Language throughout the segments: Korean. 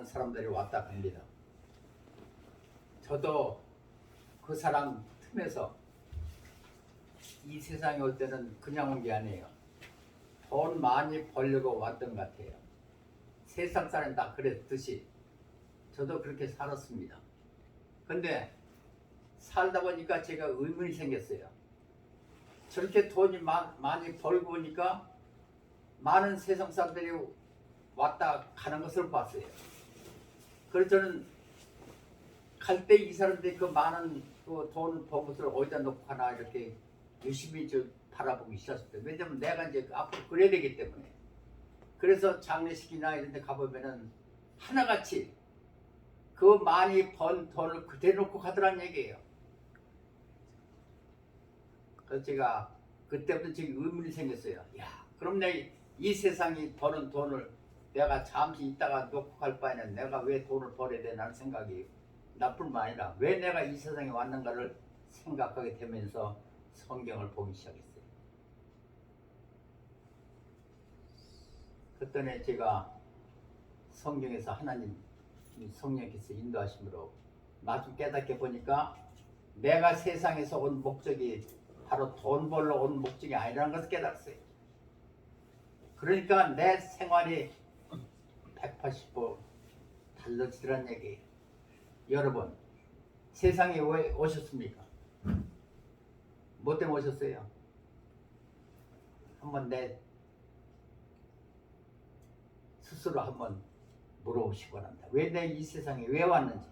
사람들이 왔다 갑니다. 저도 그 사람 틈에서 이 세상에 올 때는 그냥 온 게 아니에요. 돈 많이 벌려고 왔던 것 같아요. 세상 사람 다 그랬듯이 저도 그렇게 살았습니다. 근데 살다 보니까 제가 의문이 생겼어요. 저렇게 돈이 많이 벌고 보니까 많은 세상 사람들이 왔다 가는 것을 봤어요. 그래서 저는 갈 때 이 사람들이 그 많은 그 돈 번 것을 어디다 놓고 가나 이렇게 유심히 바라보기 시작했어요. 왜냐면 내가 이제 앞으로 그래야 되기 때문에. 그래서 장례식이나 이런 데 가보면은 하나같이 그 많이 번 돈을 그대로 놓고 가더란 얘기예요. 그래서 제가 그때부터 지금 의문이 생겼어요. 야, 그럼 내 이 세상이 버는 돈을 내가 잠시 있다가 놓고 갈 바에는 내가 왜 돈을 벌어야 되나는 생각이 나뿐만 아니라 왜 내가 이 세상에 왔는가를 생각하게 되면서 성경을 보기 시작했어요. 그때 제가 성경에서 하나님 성령께서 인도하심으로 나중 깨닫게 보니까 내가 세상에서 온 목적이 바로 돈 벌러 온 목적이 아니라는 것을 깨달았어요. 그러니까 내 생활이 180도 달라지더란 얘기예요. 여러분, 세상에 왜 오셨습니까? 뭐 때문에 오셨어요? 한번 내 스스로 한번 물어보시기 바랍니다. 왜 내 이 세상에 왜 왔는지,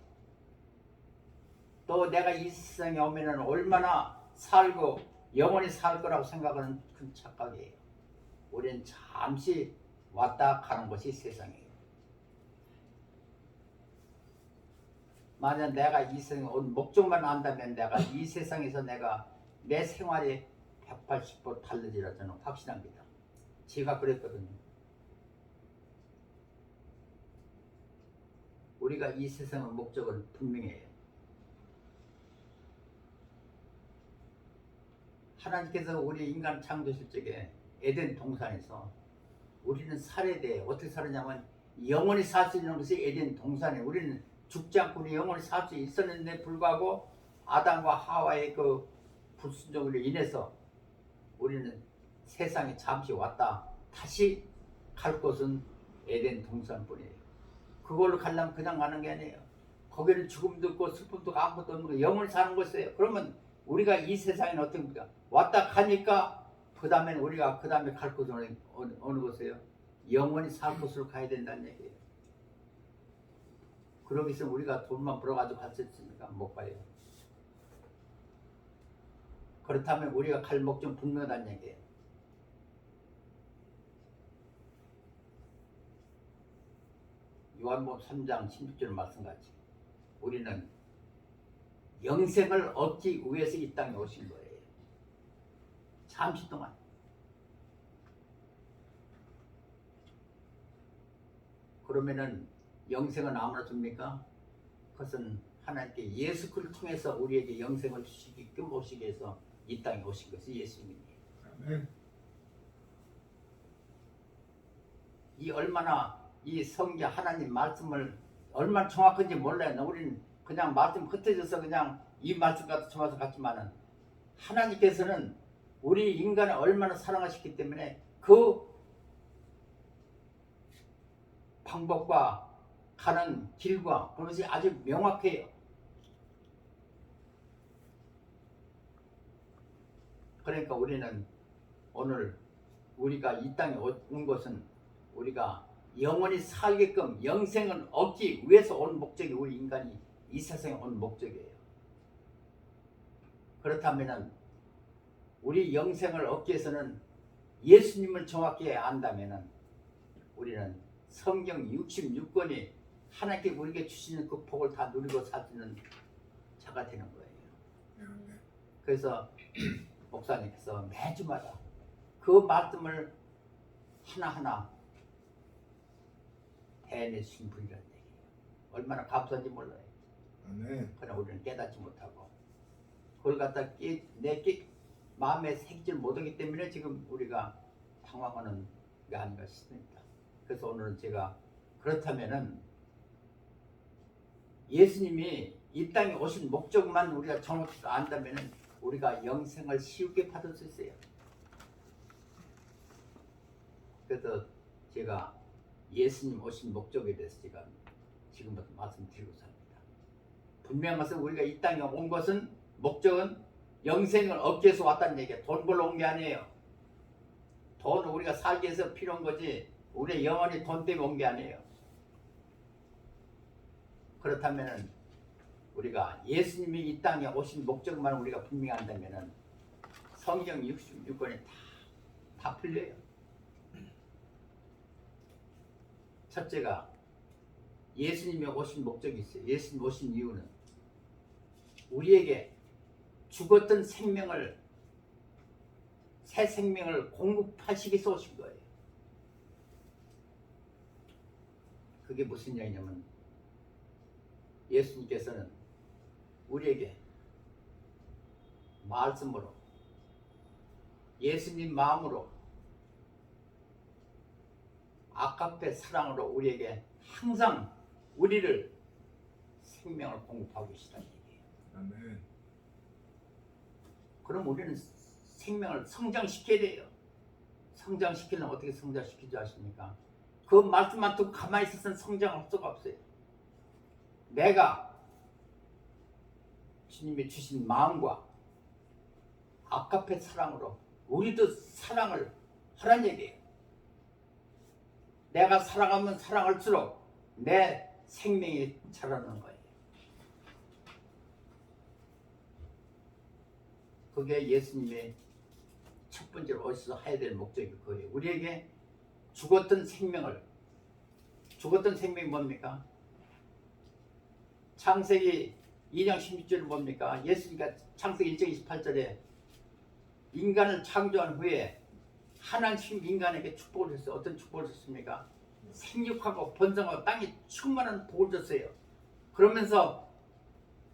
또 내가 이 세상에 오면은 얼마나 살고 영원히 살 거라고 생각하는 큰 착각이에요. 우리는 잠시 왔다 가는 것이 세상이에요. 만약 내가 이 세상에 온 목적만 안다면 내가 이 세상에서 내가 내 생활이 180도 달라지라 저는 확신합니다. 제가 그랬거든요. 우리가 이 세상의 목적은 분명해요. 하나님께서 우리 인간 창조실 적에 에덴 동산에서 우리는 살아야 돼요. 어떻게 살았냐면 영원히 살 수 있는 것이 에덴 동산에 우리는 죽지 않고 영원히 살 수 있었는데 불구하고 아담과 하와의 그 불순종으로 인해서 우리는 세상에 잠시 왔다 다시 갈 곳은 에덴 동산뿐이에요. 그걸로 가려면 그냥 가는 게 아니에요. 거기는 죽음도 없고 슬픔도 없고 아무것도 없는 거 영원히 사는 곳이에요. 그러면 우리가 이 세상에는 어떻게 합니까? 왔다 가니까 그 다음에 우리가 그 다음에 갈 곳은 어느 곳이에요? 영원히 살 곳으로 가야 된다는 얘기예요. 그러기 위해서 우리가 돈만 벌어가지고 갈 수 있습니까? 못 가요. 그렇다면 우리가 갈 목적은 분명하다는 얘기예요. 요한복음 3장 16절 말씀같이 우리는 영생을 얻기 위해서 이 땅에 오신 거예요. 잠시 동안. 그러면은 영생은 아무나 줍니까? 그것은 하나님께 예수 그리스도를 통해서 우리에게 영생을 주시게끔 오시기 위해서 이 땅에 오신 것이 예수님이에요. 아멘. 이 얼마나 이 성경 하나님 말씀을 얼마나 정확한지 몰라요. 우리는 그냥 말씀 흩어져서 그냥 이 말씀 같은 정확히 같지만은 하나님께서는 우리 인간을 얼마나 사랑하셨기 때문에 그 방법과 가는 길과 그것이 아주 명확해요. 그러니까 우리는 오늘 우리가 이 땅에 온 것은 우리가 영원히 살게끔 영생을 얻기 위해서 온 목적이 우리 인간이 이 세상에 온 목적이에요. 그렇다면 우리 영생을 얻기 위해서는 예수님을 정확히 안다면 우리는 성경 66권이 하나님께 우리에게 주시는 그 복을 다 누리고 살 수 있는 자가 되는 거예요. 그래서 목사님께서 매주마다 그 말씀을 하나하나 해내신 분이라는 얘기예요. 얼마나 감사한지 몰라요. 그러나 우리는 깨닫지 못하고 그걸 갖다 내 마음에 새기질 못하기 때문에 지금 우리가 당황하는 게 아닌가 싶습니다. 그래서 오늘은 제가 그렇다면은 예수님이 이 땅에 오신 목적만 우리가 정확히 안다면 우리가 영생을 쉽게 받을 수 있어요. 그래서 제가 예수님 오신 목적에 대해서 제가 지금부터 말씀드리고 삽니다. 분명한 것은 우리가 이 땅에 온 것은 목적은 영생을 얻기 위해서 왔다는 얘기야. 돈 벌러 온 게 아니에요. 돈은 우리가 살기 위해서 필요한 거지 우리의 영혼이 돈 때문에 온 게 아니에요. 그렇다면 우리가 예수님이 이 땅에 오신 목적만 우리가 분명히 한다면 성경 66권이 다 풀려요. 첫째가 예수님이 오신 목적이 있어요. 예수님 오신 이유는 우리에게 죽었던 생명을 새 생명을 공급하시기 위해서 오신 거예요. 그게 무슨 얘기냐면 예수님께서는 우리에게 말씀으로 예수님 마음으로 아깝게 사랑으로 우리에게 항상 우리를 생명을 공급하고 계시다는 얘기예요. 아멘. 그럼 우리는 생명을 성장시켜야 돼요. 성장시키려면 어떻게 성장시키지 아십니까? 그 말씀만 듣고 가만히 있어서는 성장할 수가 없어요. 내가 주님이 주신 마음과 아깝게 사랑으로 우리도 사랑을 하라는 얘기예요. 내가 사랑하면 사랑할수록 내 생명이 자라는 거예요. 그게 예수님의 첫 번째로 오셔서 해야 될 목적이 그거예요. 우리에게 죽었던 생명이 뭡니까? 창세기 2장 16절은 뭡니까? 예수님과 창세기 1장 28절에 인간을 창조한 후에 하나님 인간에게 축복을 줬어요. 어떤 축복을 줬습니까? 생육하고 번성하고 땅에 충만한 복을 줬어요. 그러면서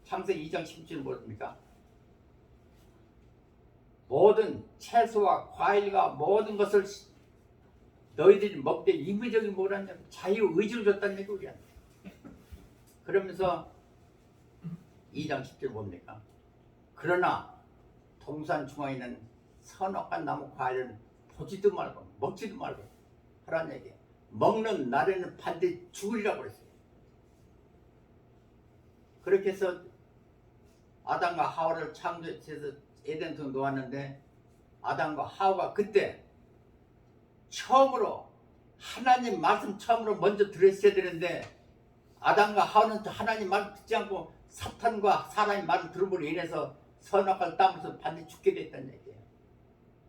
창세기 2장 16절은 뭡니까? 모든 채소와 과일과 모든 것을 너희들이 먹되 임의적인 뭐라냐 자유의지를 줬다는 얘기 우리한테. 그러면서 2장 10절 뭡니까? 그러나 동산 중앙에 있는 선악과 나무 과일은 보지도 말고 먹지도 말고 하라는 얘기예요. 먹는 날에는 반드시 죽으리라고 그랬어요. 그렇게 해서 아담과 하와를 창조해서 에덴 동에 놓았는데 아담과 하와가 그때 처음으로 하나님 말씀 처음으로 먼저 들었어야 되는데 아담과 하와는 하나님 말을 듣지 않고 사탄과 사람의 말을 들음으로 인해서 선악과를 따면서 반드시 죽게 됐다는 얘기예요.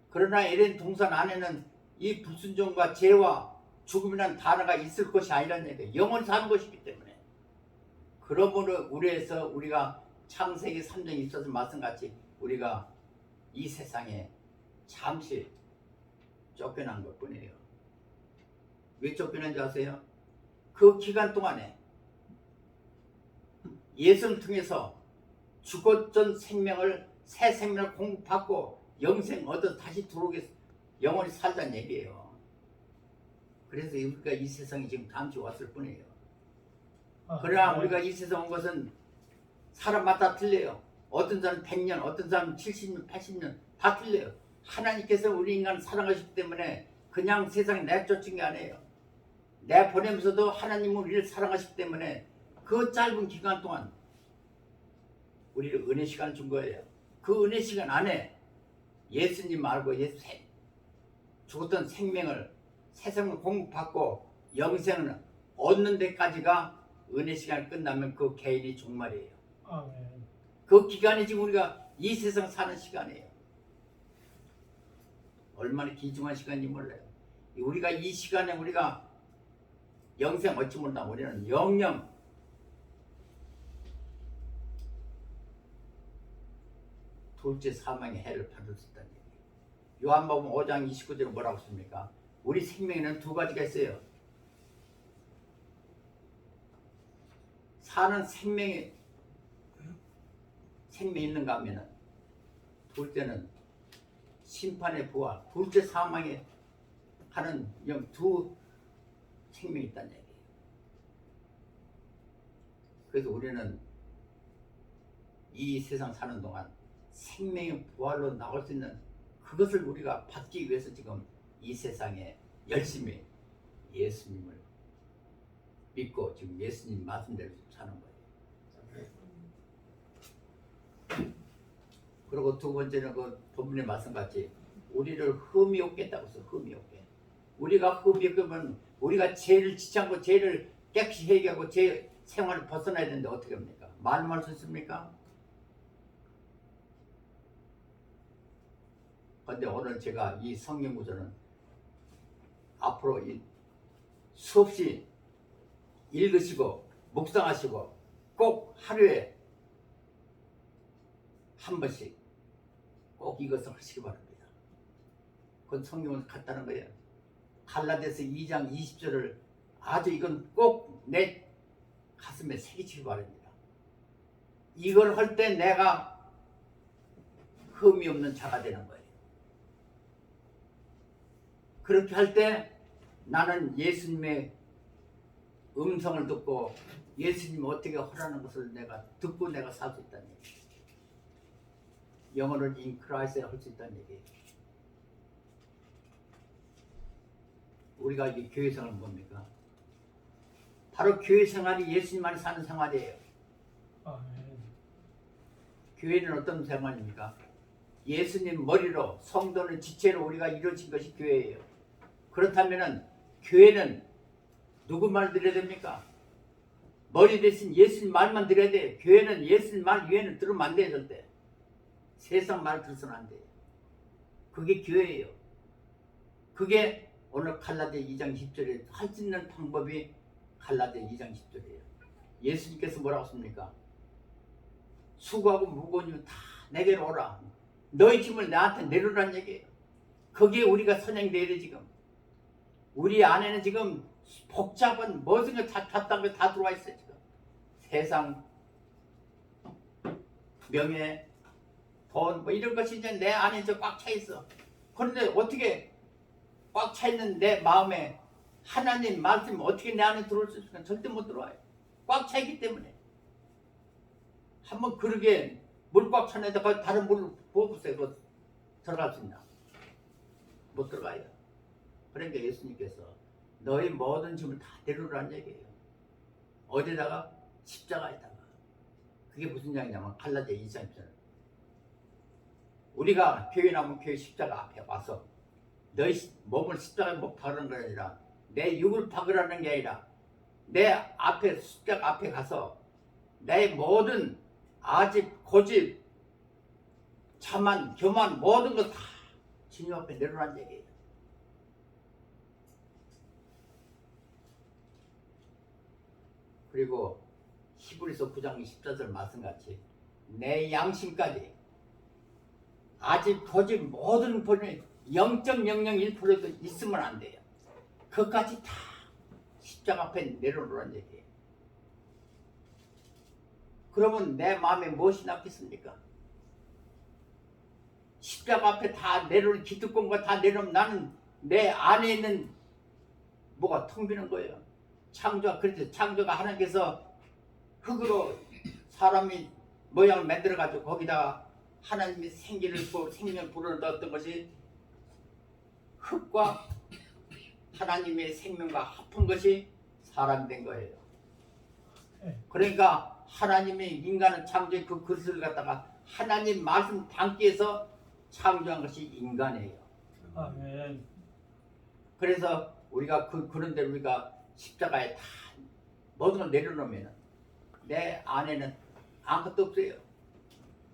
그러나 에덴 동산 안에는 이 불순종과 죄와 죽음이라는 단어가 있을 것이 아니라는 얘기예요. 영원히 사는 것이기 때문에. 그러므로 우리가 창세기 3장에 있어서 말씀같이 우리가 이 세상에 잠시 쫓겨난 것 뿐이에요. 왜 쫓겨난지 아세요? 그 기간 동안에 예수를 통해서 죽었던 생명을 새 생명을 공급받고 영생 얻어 다시 들어오게 영원히 살자는 얘기예요. 그래서 우리가 이 세상에 지금 잠시 왔을 뿐이에요. 그러나 우리가 이 세상 온 것은 사람마다 틀려요. 어떤 사람은 100년, 어떤 사람은 70년, 80년 다 틀려요. 하나님께서 우리 인간을 사랑하시기 때문에 그냥 세상에 내쫓은 게 아니에요. 내보내면서도 하나님은 우리를 사랑하시기 때문에 그 짧은 기간 동안 우리를 은혜 시간을 준 거예요. 그 은혜 시간 안에 예수님 알고 죽었던 생명을 새 생명을 공급받고 영생을 얻는 데까지가 은혜 시간이 끝나면 그 개인이 종말이에요. 아멘. 그 기간이 지금 우리가 이 세상 사는 시간이에요. 얼마나 귀중한 시간인지 몰라요. 우리가 이 시간에 우리가 영생 얻지 못한다. 우리는 영영 둘째 사망의 해를 받을 수 있다는 얘기예요. 요한복음 5장 29절에 뭐라고 씁니까? 우리 생명에는 두 가지가 있어요. 사는 생명이 있는가 하면은 둘째는 심판의 부활, 둘째 사망에 하는 두 생명이 있다는 얘기예요. 그래서 우리는 이 세상 사는 동안 생명의 부활로 나올 수 있는 그것을 우리가 받기 위해서 지금 이 세상에 열심히 예수님을 믿고 지금 예수님 말씀대로 사는 거예요. 그리고 두 번째는 그 본문의 말씀같이 우리를 흠이 없겠다고 해서 흠이 없게. 우리가 흠이 없으면 우리가 죄를 지지 않고 죄를 깨끗이 해결하고 죄 생활을 벗어나야 되는데 어떻게 합니까? 말만 할 수 있습니까? 근데 오늘 제가 이 성경 구절은 앞으로 이 수없이 읽으시고 묵상하시고 꼭 하루에 한 번씩 꼭 이것을 하시기 바랍니다. 그건 성경을 같다는 거예요. 갈라디아서 2장 20절을 아주 이건 꼭 내 가슴에 새기시기 바랍니다. 이걸 할 때 내가 흠이 없는 자가 되는 거예요. 그렇게 할 때 나는 예수님의 음성을 듣고 예수님 어떻게 하라는 것을 내가 듣고 내가 살 수 있다는 얘기예요. 영어를 in Christ에 할 수 있다는 얘기예요. 우리가 이 교회 생활은 뭡니까? 바로 교회 생활이 예수님만이 사는 생활이에요. 교회는 어떤 생활입니까? 예수님 머리로 성도는 지체로 우리가 이루어진 것이 교회예요. 그렇다면 교회는 누구 말 들어야 됩니까? 머리 대신 예수님 말만 들어야 돼. 교회는 예수님 말 외에는 들으면 안 돼요. 절대. 세상 말 들어서는 안 돼요. 그게 교회예요. 그게 오늘 갈라디아 2장 10절에 할 수 있는 방법이 갈라디아 2장 10절이에요. 예수님께서 뭐라고 했습니까? 수고하고 무거운 짐 다 내게로 오라. 너희 짐을 나한테 내려라는 얘기예요. 거기에 우리가 선행돼야 돼. 지금 우리 안에는 지금 복잡한 모든 것 다 들어와 있어요. 지금 세상, 명예, 돈 뭐 이런 것이 이제 내 안에 꽉 차 있어. 그런데 어떻게 꽉 차 있는 내 마음에 하나님 말씀 어떻게 내 안에 들어올 수 있을까? 절대 못 들어와요. 꽉 차 있기 때문에. 한번 그러게 물 꽉 차내다가 다른 물을 부어보세요. 그거 들어갈 수 있나? 못 들어가요. 그러니까 예수님께서 너희 모든 짐을 다 데려오라는 얘기예요. 어디다가? 십자가에다가. 그게 무슨 장이냐면 갈라디아 2장 10절. 우리가 교회 나오면 교회 십자가 앞에 와서 너희 몸을 십자가에 못 박으라는 게 아니라 내 육을 박으라는 게 아니라 내 앞에 십자가 앞에 가서 내 모든 아집, 고집, 자만, 교만 모든 거 다 주님 앞에 내려놓은 얘기예요. 그리고 히브리서 9장 14절 말씀같이 내 양심까지 아직 고집 모든 본이 0.001%도 있으면 안 돼요. 그것까지 다 십자가 앞에 내려놓으라는 얘기예요. 그러면 내 마음에 무엇이 남겠습니까? 십자가 앞에 다 내려놓은 기득권과 다 내려놓으면 나는 내 안에 있는 뭐가 텅 비는 거예요. 창조가 그렇죠. 창조가 하나님께서 흙으로 사람이 모양을 만들어 가지고 거기다가 하나님이 생명을 불어넣었던 것이 흙과 하나님의 생명과 합한 것이 사람이 된 거예요. 그러니까 하나님이 인간을 창조해 그 그릇을 갖다가 하나님 말씀 담기 위해서 창조한 것이 인간이에요. 아멘. 그래서 우리가 그런데 우리가 십자가에 다 모든 걸 내려놓으면 내 안에는 아무것도 없어요.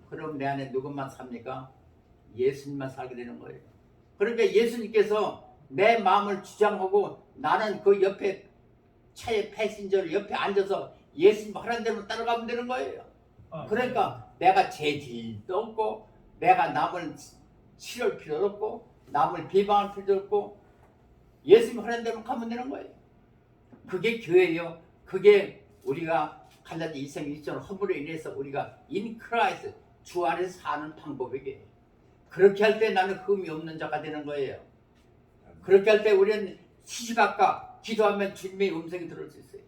그럼 내 안에 누구만 삽니까? 예수님만 살게 되는 거예요. 그러니까 예수님께서 내 마음을 주장하고 나는 그 옆에 차의 패신저를 옆에 앉아서 예수님 하라는 대로 따라가면 되는 거예요. 그러니까 내가 죄질도 없고 내가 남을 치료할 필요도 없고 남을 비방할 필요도 없고 예수님 하라는 대로 가면 되는 거예요. 그게 교회예요. 그게 우리가 갈라디아 2장 1절 허물로 인해서 우리가 in Christ 주 안에서 사는 방법이에요. 그렇게 할 때 나는 흠이 없는 자가 되는 거예요. 그렇게 할 때 우리는 시시각각 기도하면 주님의 음성이 들을 수 있어요.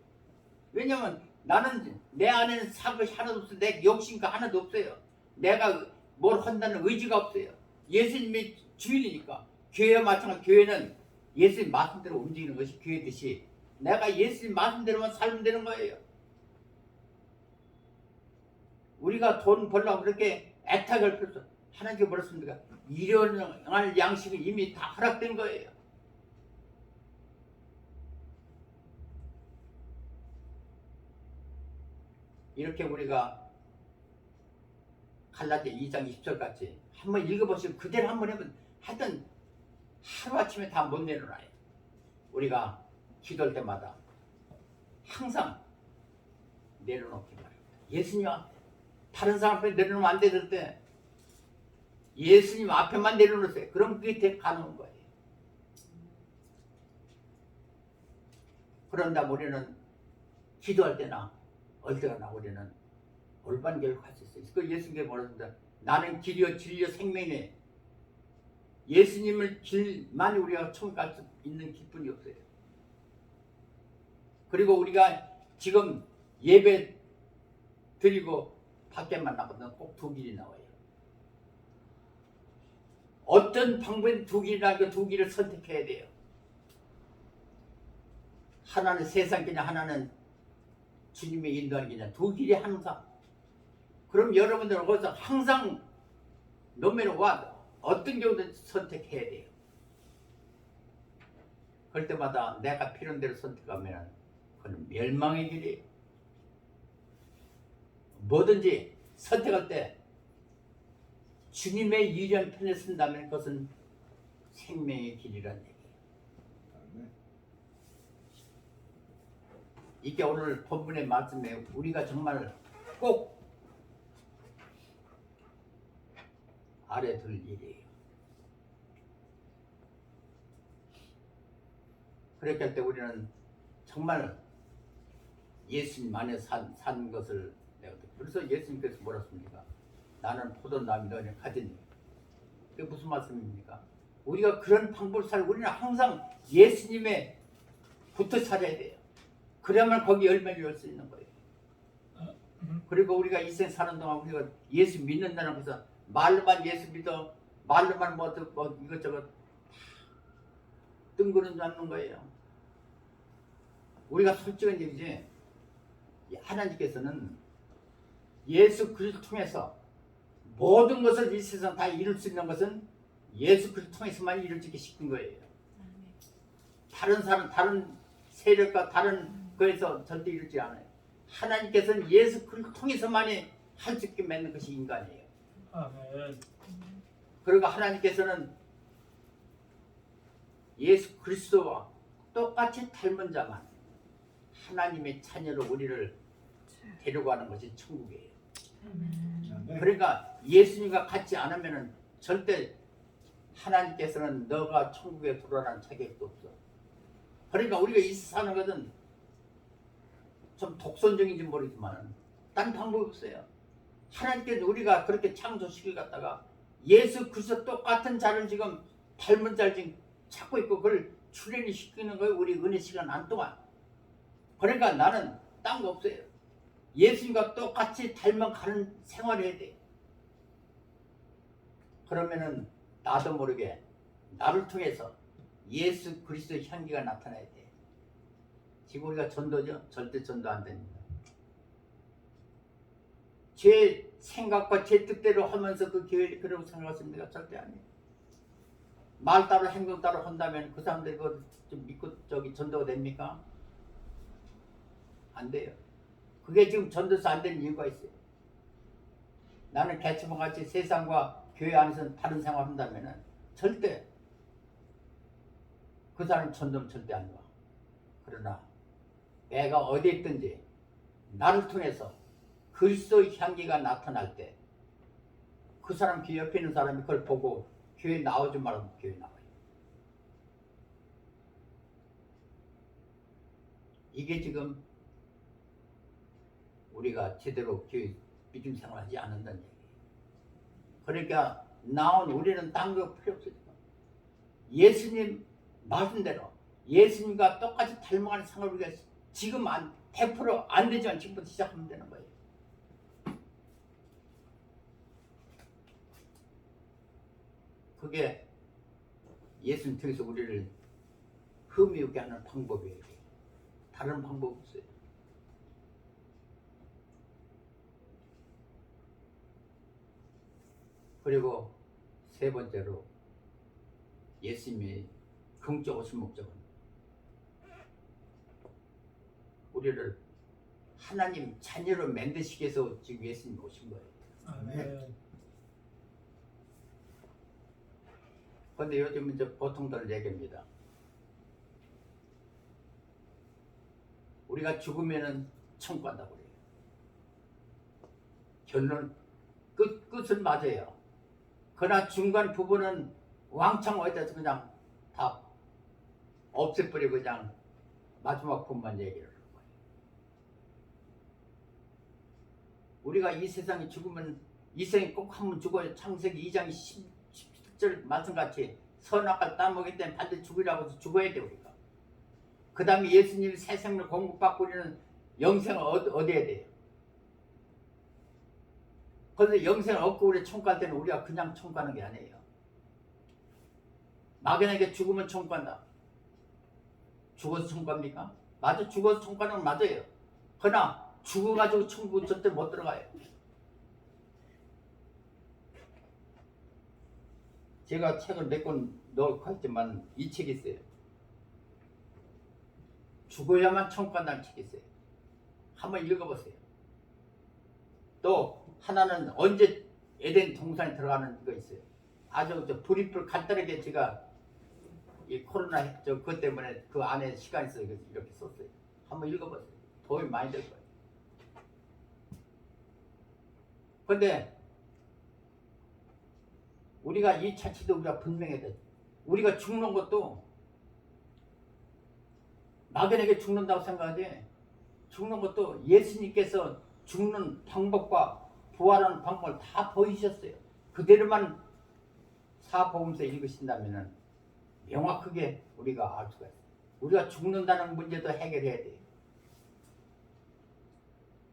왜냐하면 나는 내 안에는 사것이 하나도 없어요. 내 욕심가 하나도 없어요. 내가 뭘 한다는 의지가 없어요. 예수님이 주인이니까. 교회와 마찬가지. 교회는 예수님 말씀대로 움직이는 것이 교회듯이 내가 예수님 말씀대로만 살면 되는 거예요. 우리가 돈 벌려고 그렇게 애타게 펼쳐 하나님께 벌었습니까? 일용할 양식은 이미 다 허락된 거예요. 이렇게 우리가 갈라디아 2장 20절 같이 한번 읽어보시면 그대로 한번 해보면 하여튼 하루아침에 다 못 내려놔요. 우리가 기도할 때마다 항상 내려놓기 바랍니다. 예수님 앞에 다른 사람 앞에 내려놓으면 안 되는 때 예수님 앞에만 내려놓으세요. 그럼 그게 되게 가능한 거예요. 그런다 우리는 기도할 때나 얼때나 우리는 올바른 길을 갈 수 있어요. 그 예수님께 말했습니다. 나는 길이요 진리요 생명이네. 예수님을 길만 우리가 천국 갈 수 있는 길뿐이 없어요. 그리고 우리가 지금 예배 드리고 밖에만 나가면 꼭 두 길이 나와요. 어떤 방법인 두 길이나 그 두 길을 선택해야 돼요. 하나는 세상 길이냐 하나는 주님의 인도하는 길이냐 두 길이 항상. 그럼 여러분들은 거기서 항상 노매는 와 어떤 경우든 선택해야 돼요. 그럴 때마다 내가 필요한 대로 선택하면 그건 멸망의 길이에요. 뭐든지 선택할 때 주님의 유리한 편에 쓴다면 그것은 생명의 길이라는 얘기예요. 이게 오늘 본문의 말씀에 우리가 정말 꼭 알아둘 일이에요. 그렇게 할 때 우리는 정말 예수님 안에 산 것을 내가 그래서 예수님께서 뭐라 했습니까? 나는 포도나무 너희는 가지니. 그게 무슨 말씀입니까? 우리가 그런 방법을 살고 우리는 항상 예수님에 붙어 살아야 돼요. 그래야만 거기 열매를 열 수 있는 거예요. 그리고 우리가 이 생 사는 동안 우리가 예수 믿는다는 것은 말로만 예수 믿어 말로만 뭐 이것저것 뜬구름 잡는 거예요. 우리가 솔직한 얘기지 하나님께서는 예수 그리스도를 통해서 모든 것을 이 세상 다 이룰 수 있는 것은 예수 그리스도를 통해서만 이루어지기 시킨 거예요. 다른 사람, 다른 세력과 다른 거에서 절대 이루지 않아요. 하나님께서는 예수 그리스도를 통해서만이 할 수 있게 맺는 것이 인간이에요. 아멘. 그리고 하나님께서는 예수 그리스도와 똑같이 닮은 자만 하나님의 자녀로 우리를 데려가는 것이 천국이에요. 그러니까 예수님과 같지 않으면 절대 하나님께서는 너가 천국에 들어가는 자격도 없어. 그러니까 우리가 이 사는 것은 좀 독선적인지 모르지만 딴 방법이 없어요. 하나님께서 우리가 그렇게 창조시킬 갖다가 예수 그리스도 똑같은 자를 지금 닮은 자를 지금 찾고 있고 그걸 출현이 시키는 거예요. 우리 은혜 시간 안 동안. 그러니까 나는 딴 거 없어요. 예수님과 똑같이 닮아가는 생활을 해야 돼. 그러면은 나도 모르게 나를 통해서 예수 그리스도의 향기가 나타나야 돼. 지금 우리가 전도죠? 절대 전도 안 됩니다. 제 생각과 제 뜻대로 하면서 그 교회를 그러고 생각하십니까? 절대 아니에요. 말 따로 행동 따로 한다면 그 사람들이 그거 좀 믿고 저기 전도가 됩니까? 안 돼요. 그게 지금 전도서 안 되는 이유가 있어요. 나는 개츠봉 같이 세상과 교회 안에서 다른 생활을 한다면 절대 그 사람 전도는 절대 안 와. 그러나 내가 어디에 있든지 나를 통해서 그리스도의 향기가 나타날 때 그 사람 귀 옆에 있는 사람이 그걸 보고 교회 나오지 말라면 교회 나와요. 이게 지금 우리가 제대로 교회 믿음 생활하지 않는다는 얘기예요. 그러니까 나온 우리는 딴 거 필요 없어요. 예수님 말씀대로 예수님과 똑같이 닮아가는 생활을 우리가 지금 100%안 되지만 지금부터 시작하면 되는 거예요. 그게 예수님 통해서 우리를 흠이 없게 하는 방법이에요. 다른 방법 없어요. 그리고 세 번째로 예수님이 긍정 오신 목적은 우리를 하나님 자녀로 만드시기 위해서 지금 예수님이 오신 거예요. 아멘. 그런데 요즘 이제 보통들 얘기입니다. 우리가 죽으면은 천국 간다고 그래요. 결론 끝은 맞아요. 그러나 중간 부분은 왕창 어디다 그냥 다 없애버리고 그냥 마지막 부분만 얘기를 하는 거예요. 우리가 이 세상에 죽으면 이 생에 꼭 한 번 죽어요. 창세기 2장 10절 말씀같이 선악과를 따먹기 때문에 반드시 죽으라고 해서 죽어야 돼 우리가. 그 다음에 예수님이 새 생명을 공급받고 우리는 영생을 얻어야 돼요. 그런데 영생을 얻고 우리 천국 갈 때는 우리가 그냥 천국 가는 게 아니에요. 막연하게 죽으면 천국 간다. 죽어서 천국 갑니까? 맞아, 죽어서 천국 가는 건 맞아요. 그러나 죽어가지고 천국 절대 못 들어가요. 제가 책을 몇 권 넣고 있지만 이 책이 있어요. 죽어야만 천국 간다는 책이 있어요. 한번 읽어보세요. 또 하나는 언제 에덴 동산에 들어가는 거 있어요. 아주 불이불 간단하게 제가 이 코로나 그것 때문에 그 안에 시간이 있어서 이렇게 썼어요. 한번 읽어보세요. 도움이 많이 될 거예요. 그런데 우리가 이 자체도 우리가 분명해야 돼. 우리가 죽는 것도 막연하게 죽는다고 생각하지, 죽는 것도 예수님께서 죽는 방법과 부활하는 방법을 다 보이셨어요. 그대로만 사복음서 읽으신다면 명확하게 우리가 알 수가 있어요. 우리가 죽는다는 문제도 해결해야 돼요.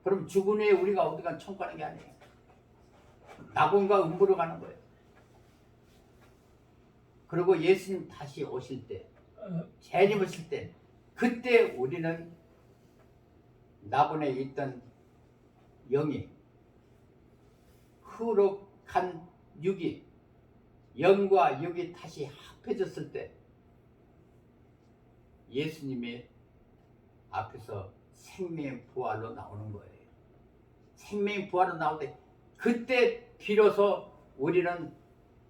그럼 죽은 후에 우리가 어디 간 천국 가는 게 아니에요. 낙원과 음부로 가는 거예요. 그리고 예수님 다시 오실 때, 재림 오실 때, 그때 우리는 낙원에 있던 영이 흐룩한 육이, 영과 육이 다시 합해졌을 때 예수님이 앞에서 생명의 부활로 나오는 거예요. 생명의 부활로 나올 때 그때 비로소 우리는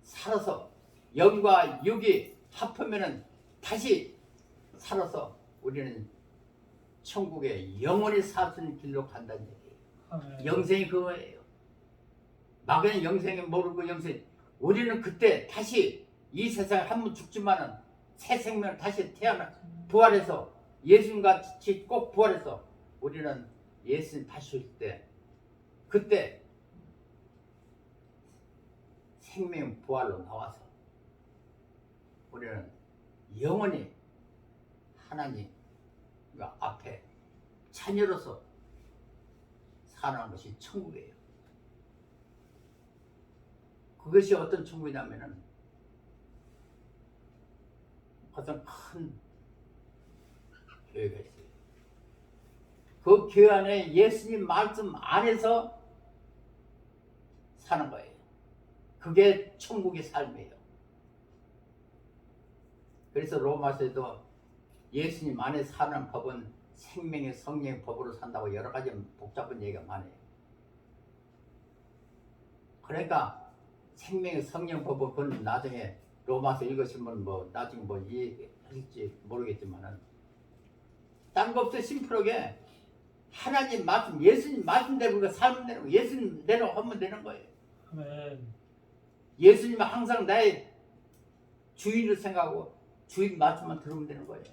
살아서 영과 육이 합하면은 다시 살아서 우리는 천국에 영원히 살 수 있는 길로 간다는 얘기예요. 아멘. 영생이 그거예요. 막연히 영생이 모르고 영생. 우리는 그때 다시 이 세상에 한 번 죽지만은 새 생명을 다시 태어나 부활해서 예수님같이 꼭 부활해서 우리는 예수님 다시 오실 때 그때 생명 부활로 나와서 우리는 영원히 하나님 앞에 자녀로서 사는 것이 천국이에요. 그것이 어떤 천국이냐면은 어떤 큰 교회가 있어요. 그 교회 안에 예수님 말씀 안에서 사는 거예요. 그게 천국의 삶이에요. 그래서 로마서에도 예수님 안에 사는 법은 생명의 성령의 법으로 산다고 여러 가지 복잡한 얘기가 많아요. 그러니까 생명의 성령 법은 그건 나중에 로마서 읽으시면 뭐 나중에 뭐 이해하실지 모르겠지만은 딴 거 없어. 심플하게 하나님 말씀, 예수님 말씀대로 그 삶대로 예수님대로 하면 되는 거예요. 아멘. 예수님은 항상 나의 주인을 생각하고 주인 말씀만 들으면 되는 거예요.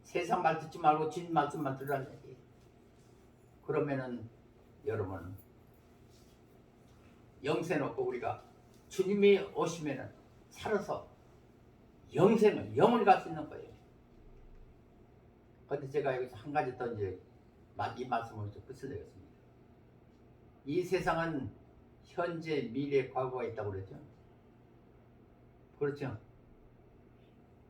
세상 말 듣지 말고 주인 말씀만 들으라는 얘기. 그러면은 여러분 영생 얻고 우리가 주님이 오시면은 살아서 영생을 영원히 갈 수 있는 거예요. 그런데 제가 여기서 한 가지 더 이제 이 말씀을 좀 끝을내겠습니다. 이 세상은 현재, 미래, 과거가 있다고 그랬죠. 그렇죠.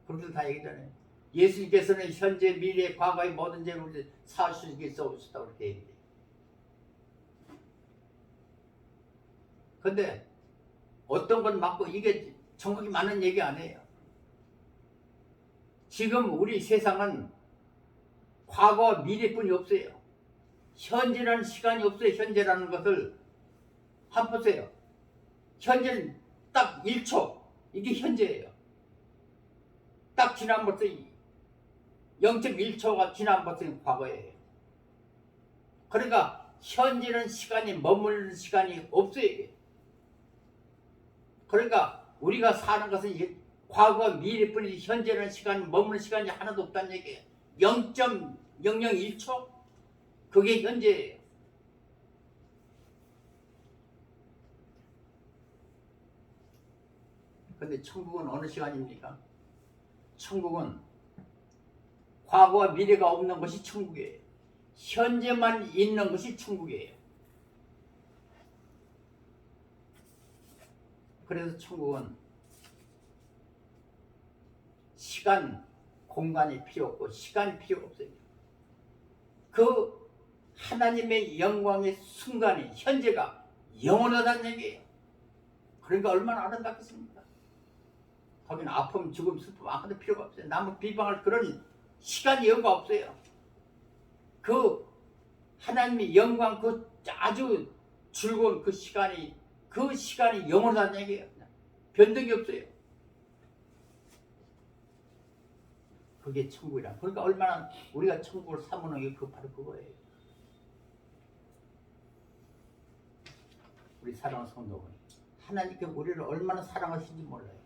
그렇게 다 얘기잖아요. 예수님께서는 현재, 미래, 과거의 모든 죄를 사하시기 써오셨다고 그렇게 얘기해요. 근데 어떤 건 맞고 이게 정확히 맞는 얘기 아니에요. 지금 우리 세상은 과거, 미래뿐이 없어요. 현재라는 시간이 없어요. 현재라는 것을 한번 보세요. 현재는 딱 1초. 이게 현재예요. 딱 지난 벌써 0.1초가 지난 벌써 과거예요. 그러니까 현재는 시간이 머무르는 시간이 없어요. 이게. 그러니까 우리가 사는 것은 과거, 미래뿐이지 현재는 시간이 머무르는 시간이 하나도 없다는 얘기예요. 0.001초? 그게 현재예요. 근데 천국은 어느 시간입니까? 천국은 과거와 미래가 없는 것이 천국이에요. 현재만 있는 것이 천국이에요. 그래서 천국은 시간, 공간이 필요 없고 시간이 필요 없어요. 그 하나님의 영광의 순간이 현재가 영원하다는 얘기예요. 그러니까 얼마나 아름답겠습니까? 거기는 아픔, 죽음, 슬픔 아무도 필요가 없어요. 남을 비방할 그런 시간이 여가 없어요. 그 하나님의 영광, 그 아주 즐거운 그 시간이 영원하다는 얘기예요. 변덕이 없어요. 그게 천국이라. 그러니까 얼마나 우리가 천국을 사모하는 게 바로 그거예요. 우리 사랑하는 성도분, 하나님께 우리를 얼마나 사랑하시는지 몰라요.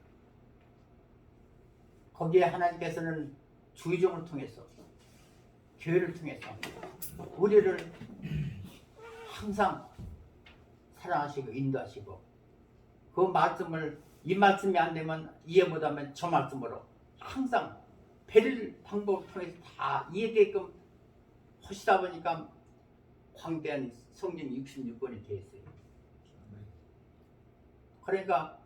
거기에 하나님께서는 주의종을 통해서, 교회를 통해서 우리를 항상 사랑하시고 인도하시고, 그 말씀을 이 말씀이 안 되면 이해 못하면 저 말씀으로 항상 배릴 방법을 통해서 다 이해되게끔 하시다 보니까 광대한 성경 66권이 되어 있어요. 그러니까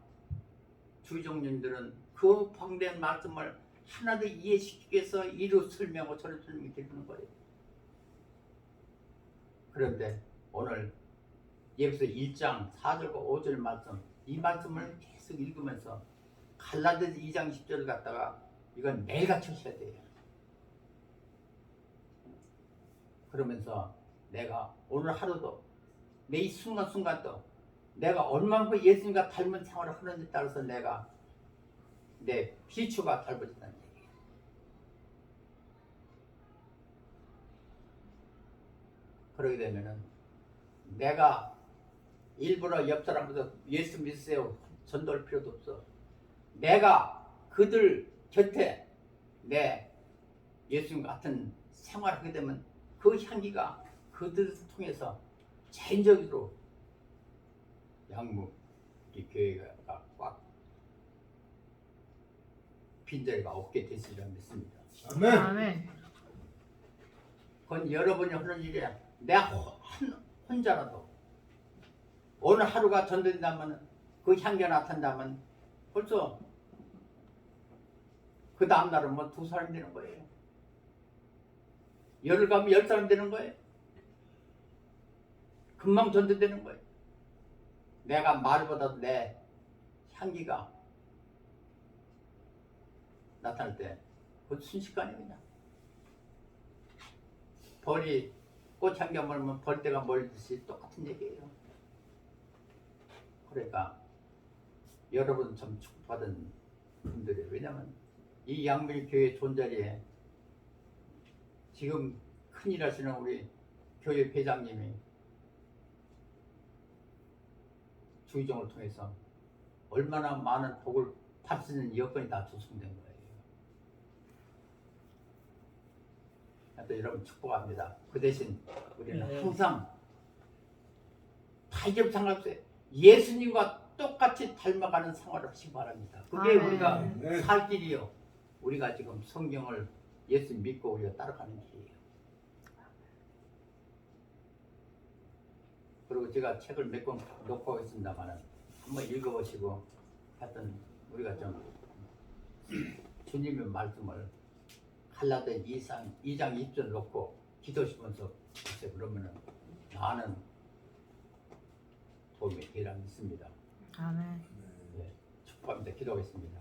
주의종님들은 그 방대한 말씀을 하나도 이해시키기 위해서 이루 설명하고 저루 설명이 되는 거예요. 그런데 오늘 예배서 1장 4절과 5절 말씀, 이 말씀을 계속 읽으면서 갈라디아서 2장 10절을 갖다가 이건 매일같이 하셔야 돼요. 그러면서 내가 오늘 하루도 매 순간순간도 내가 얼마만큼 예수님과 닮은 생활을 하는지에 따라서 내가 내 비추가 닮아진다는 얘기예요. 그러게 되면은 내가 일부러 옆 사람보다 예수 믿으세요 전도할 필요도 없어. 내가 그들 곁에 내 예수님 같은 생활을 하게 되면 그 향기가 그들을 통해서 자연적으로 양무 이 교회가 꽉 빈자리가 없게 됐으리라 믿습니다. 아멘. 아멘. 그건 여러분이 하는 일이야. 내가 혼자라도 오늘 하루가 전된다면 그 향기가 나타난다면 벌써 그 다음날은 뭐 2사람 되는 거예요. 열흘 가면 10사람 되는 거예요. 금방 전도되는 거예요. 내가 말보다도 내 향기가 나타날 때 그 순식간이에요. 그냥 벌이 꽃향기가 멀면 벌떼가 멀듯이 똑같은 얘기예요. 그러니까 여러분 참 축복받은 분들이에요. 왜냐면 이 양민이 교회 존자리에 지금 큰일 하시는 우리 교회 회장님이 주의종을 통해서 얼마나 많은 복을 받을 수 있는 여건이 다 조성된 거예요. 또 여러분 축복합니다. 그 대신 우리는 항상 타협 상관없어요. 예수님과 똑같이 닮아가는 생활을 하시기 바랍니다. 그게 아멘. 우리가 살 길이요. 우리가 지금 성경을 예수 믿고 우리가 따라가는 길이에요. 그리고 제가 책을 몇 권 놓고 있습니다만은 한번 읽어보시고 하여튼 우리가 좀 주님의 말씀을 갈라디아 2장 2절 놓고 기도하시면서 글쎄 그러면은 많은 도움이 되리라 믿습니다. 아멘. 네, 축복합니다. 기도하겠습니다.